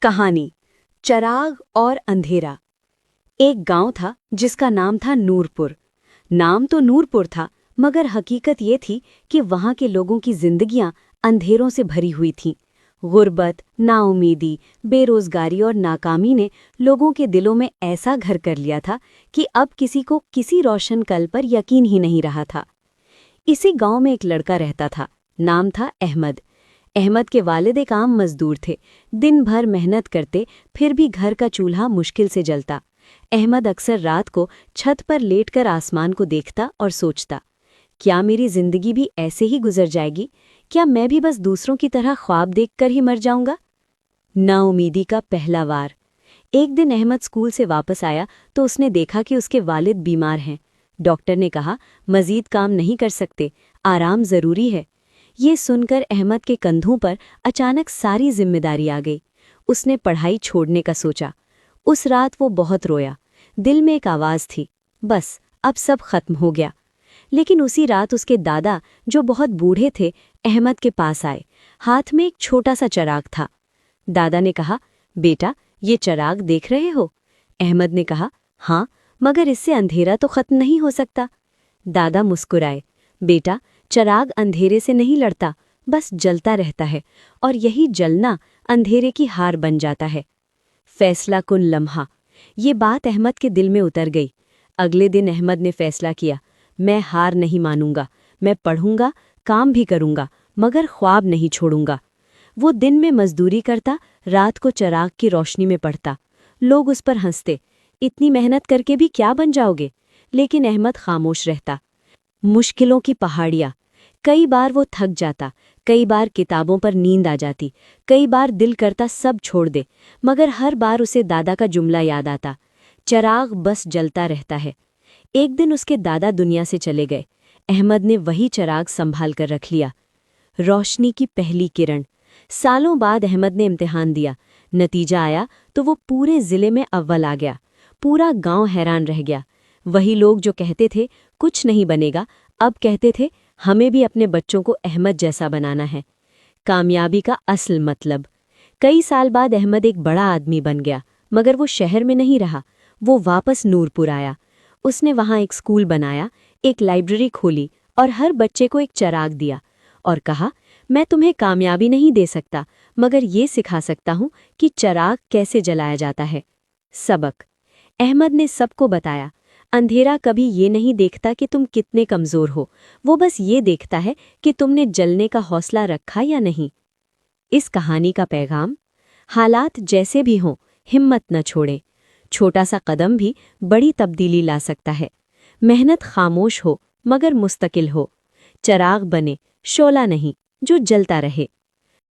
कहानी चराग और अंधेरा। एक गांव था जिसका नाम था नूरपुर। नाम तो नूरपुर था, मगर हकीकत ये थी कि वहां के लोगों की जिंदगियां अंधेरों से भरी हुई थीं। गुर्बत, नाउमीदी, बेरोजगारी और नाकामी ने लोगों के दिलों में ऐसा घर कर लिया था कि अब किसी को किसी रोशन कल पर यकीन ही नहीं रहा था। इसी गांव में एक लड़का रहता था। नाम था अहमद। अहमद के वालिद एक आम मजदूर थे। दिन भर मेहनत करते, फिर भी घर का चूल्हा मुश्किल से जलता। अहमद अक्सर रात को छत पर लेटकर आसमान को देखता और सोचता, क्या मेरी जिंदगी भी ऐसे ही गुजर जाएगी? क्या मैं भी बस दूसरों की तरह ख्वाब देखकर ही मर जाऊंगा? नाउमीदी का पहला वार। एक दिन अहमद स्कूल से वापस आया तो उसने देखा कि उसके वालिद बीमार हैं। डॉक्टर ने कहा, मजीद काम नहीं कर सकते, आराम जरूरी है। ये सुनकर अहमद के कंधों पर अचानक सारी जिम्मेदारी आ गई। उसने पढ़ाई छोड़ने का सोचा। उस रात वो बहुत रोया। दिल में एक आवाज़ थी, बस अब सब खत्म हो गया। लेकिन उसी रात उसके दादा, जो बहुत बूढ़े थे, अहमद के पास आए। हाथ में एक छोटा सा चराग था। दादा ने कहा, बेटा, ये चराग देख रहे हो? अहमद ने कहा, हाँ, मगर इससे अंधेरा तो खत्म नहीं हो सकता। दादा मुस्कुराए, बेटा, चराग अंधेरे से नहीं लड़ता, बस जलता रहता है, और यही जलना अंधेरे की हार बन जाता है। फैसला कुन लम्हा। ये बात अहमद के दिल में उतर गई। अगले दिन अहमद ने फैसला किया, मैं हार नहीं मानूंगा, मैं पढ़ूंगा, काम भी करूंगा, मगर ख्वाब नहीं छोड़ूंगा। वो दिन में मजदूरी करता, रात को चराग की रोशनी में पढ़ता। लोग उस पर हंसते, इतनी मेहनत करके भी क्या बन जाओगे? लेकिन अहमद खामोश रहता। मुश्किलों की पहाड़ियाँ। कई बार वो थक जाता, कई बार किताबों पर नींद आ जाती, कई बार दिल करता सब छोड़ दे, मगर हर बार उसे दादा का जुमला याद आता, चराग बस जलता रहता है। एक दिन उसके दादा दुनिया से चले गए। अहमद ने वही चराग संभाल कर रख लिया। रोशनी की पहली किरण। सालों बाद अहमद ने इम्तिहान दिया। नतीजा आया तो वो पूरे जिले में अव्वल आ गया। पूरा गांव हैरान रह गया। वही लोग जो कहते थे कुछ नहीं बनेगा, अब कहते थे हमें भी अपने बच्चों को अहमद जैसा बनाना है। कामयाबी का असल मतलब। कई साल बाद अहमद एक बड़ा आदमी बन गया, मगर वो शहर में नहीं रहा। वो वापस नूरपुर आया। उसने वहाँ एक स्कूल बनाया, एक लाइब्रेरी खोली और हर बच्चे को एक चराग दिया और कहा, मैं तुम्हें कामयाबी नहीं दे सकता, मगर ये सिखा सकता हूँ कि चराग कैसे जलाया जाता है। सबक। अहमद ने सबको बताया, अंधेरा कभी ये नहीं देखता कि तुम कितने कमज़ोर हो, वो बस ये देखता है कि तुमने जलने का हौसला रखा या नहीं। इस कहानी का पैगाम, हालात जैसे भी हों, हिम्मत न छोड़ें। छोटा सा कदम भी बड़ी तब्दीली ला सकता है। मेहनत खामोश हो, मगर मुस्तकिल हो। चराग बने, शोला नहीं, जो जलता रहे।